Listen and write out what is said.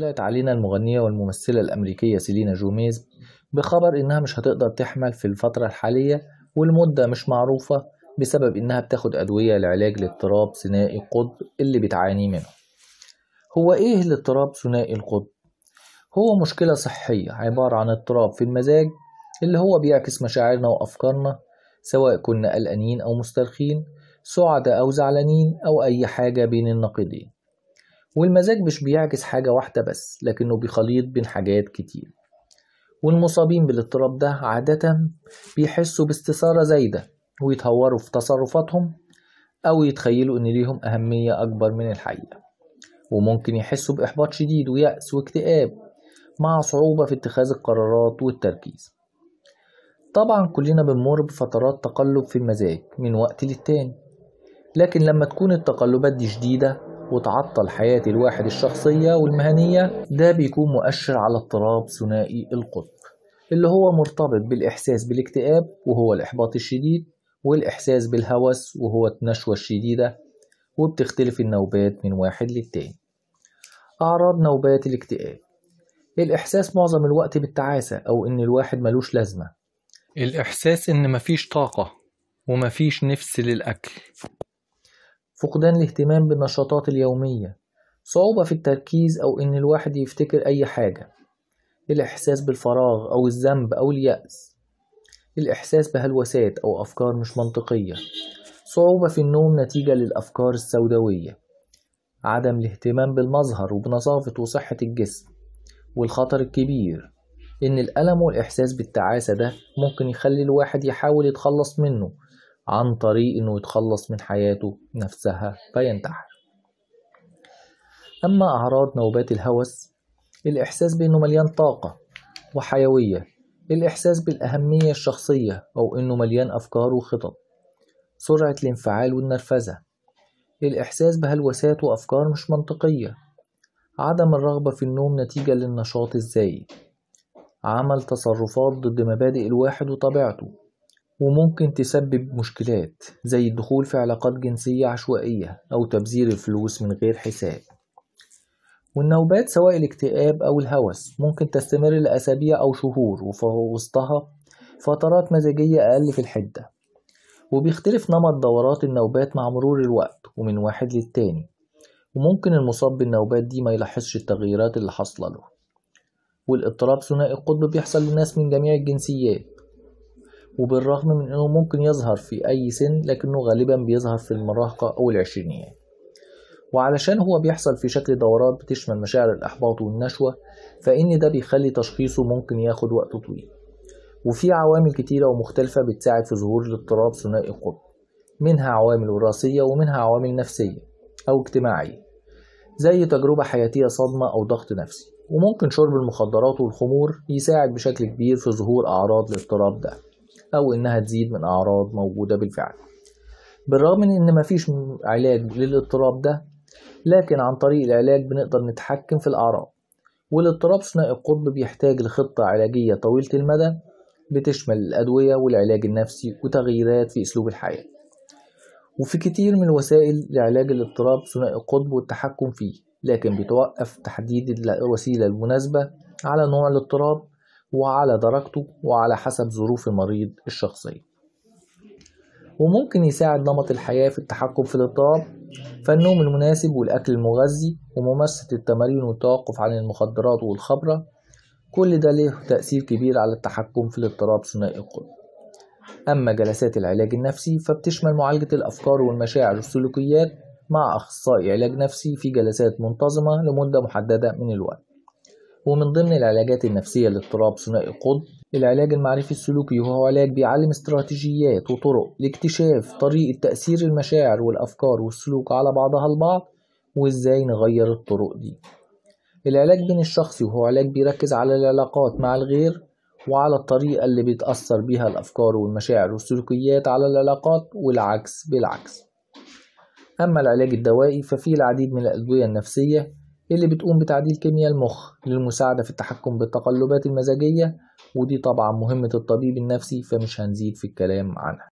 طلعت علينا المغنية والممثلة الأمريكية سيلينا جوميز بخبر إنها مش هتقدر تحمل في الفترة الحالية والمدة مش معروفة بسبب إنها بتاخد أدوية لعلاج الاضطراب ثنائي القطب اللي بتعاني منه. هو إيه الاضطراب ثنائي القطب؟ هو مشكلة صحية عبارة عن اضطراب في المزاج اللي هو بيعكس مشاعرنا وأفكارنا، سواء كنا قلقانين أو مسترخين، سعداء أو زعلانين أو أي حاجة بين النقيضين. والمزاج مش بيعكس حاجة واحدة بس، لكنه بيخليط بين حاجات كتير. والمصابين بالاضطراب ده عادة بيحسوا باستثارة زايدة ويتهوروا في تصرفاتهم أو يتخيلوا إن ليهم أهمية أكبر من الحقيقة، وممكن يحسوا بإحباط شديد ويأس واكتئاب مع صعوبة في اتخاذ القرارات والتركيز. طبعا كلنا بنمر بفترات تقلب في المزاج من وقت للتاني، لكن لما تكون التقلبات دي شديدة وتعطل حياة الواحد الشخصية والمهنية، ده بيكون مؤشر على اضطراب ثنائي القطب، اللي هو مرتبط بالإحساس بالاكتئاب وهو الإحباط الشديد، والإحساس بالهوس وهو النشوة الشديدة، وبتختلف النوبات من واحد للتاني. أعراض نوبات الاكتئاب: الإحساس معظم الوقت بالتعاسة أو إن الواحد ملوش لازمة، الإحساس إن مفيش طاقة ومفيش نفس للأكل، فقدان الاهتمام بالنشاطات اليومية، صعوبة في التركيز أو إن الواحد يفتكر أي حاجة، الإحساس بالفراغ أو الذنب أو اليأس، الإحساس بهلوسات أو أفكار مش منطقية، صعوبة في النوم نتيجة للأفكار السوداوية، عدم الاهتمام بالمظهر وبنظافة وصحة الجسم. والخطر الكبير إن الألم والإحساس بالتعاسة ده ممكن يخلي الواحد يحاول يتخلص منه عن طريق إنه يتخلص من حياته نفسها فينتحر. أما أعراض نوبات الهوس: الإحساس بأنه مليان طاقة وحيوية، الإحساس بالأهمية الشخصية أو أنه مليان أفكار وخطط، سرعة الانفعال والنرفزة، الإحساس بهلوسات وأفكار مش منطقية، عدم الرغبة في النوم نتيجة للنشاط الزايد، عمل تصرفات ضد مبادئ الواحد وطبيعته، وممكن تسبب مشكلات زي الدخول في علاقات جنسية عشوائية أو تبذير الفلوس من غير حساب. والنوبات سواء الاكتئاب أو الهوس ممكن تستمر لأسابيع أو شهور، وفي وسطها فترات مزاجية أقل في الحدة، وبيختلف نمط دورات النوبات مع مرور الوقت ومن واحد للتاني، وممكن المصاب بالنوبات دي ما يلاحظش التغييرات اللي حاصلة له. والاضطراب ثنائي القطب بيحصل للناس من جميع الجنسيات، وبالرغم من أنه ممكن يظهر في أي سن، لكنه غالبا بيظهر في المراهقة أو العشرينيات. وعلشان هو بيحصل في شكل دورات بتشمل مشاعر الإحباط والنشوة، فإن ده بيخلي تشخيصه ممكن ياخد وقت طويل. وفي عوامل كتيرة ومختلفة بتساعد في ظهور الاضطراب ثنائي القطب، منها عوامل وراثية ومنها عوامل نفسية أو اجتماعية زي تجربة حياتية صدمة أو ضغط نفسي. وممكن شرب المخدرات والخمور يساعد بشكل كبير في ظهور أعراض الاضطراب ده، أو إنها تزيد من أعراض موجودة بالفعل. بالرغم من إن مفيش علاج للاضطراب ده، لكن عن طريق العلاج بنقدر نتحكم في الأعراض. والاضطراب ثنائي القطب بيحتاج لخطة علاجية طويلة المدى بتشمل الأدوية والعلاج النفسي وتغييرات في أسلوب الحياة. وفي كتير من الوسائل لعلاج الاضطراب ثنائي القطب والتحكم فيه، لكن بيتوقف تحديد الوسيلة المناسبة على نوع الاضطراب وعلى درجته وعلى حسب ظروف المريض الشخصية. وممكن يساعد نمط الحياة في التحكم في الاضطراب، فالنوم المناسب والأكل المغذي وممارسة التمارين والتوقف عن المخدرات والخمرة، كل ده له تأثير كبير على التحكم في الاضطراب ثنائي القطب. أما جلسات العلاج النفسي فبتشمل معالجة الأفكار والمشاعر والسلوكيات مع أخصائي علاج نفسي في جلسات منتظمة لمدة محددة من الوقت. ومن ضمن العلاجات النفسية لاضطراب ثنائي القطب العلاج المعرفي السلوكي، وهو علاج بيعلم استراتيجيات وطرق لاكتشاف طريقة تأثير المشاعر والأفكار والسلوك على بعضها البعض وإزاي نغير الطرق دي. العلاج بين الشخصي وهو علاج بيركز على العلاقات مع الغير وعلى الطريقة اللي بيتأثر بيها الأفكار والمشاعر والسلوكيات على العلاقات، والعكس بالعكس. أما العلاج الدوائي ففيه العديد من الأدوية النفسية اللي بتقوم بتعديل كيمياء المخ للمساعدة في التحكم بالتقلبات المزاجية، ودي طبعا مهمة الطبيب النفسي فمش هنزيد في الكلام عنها.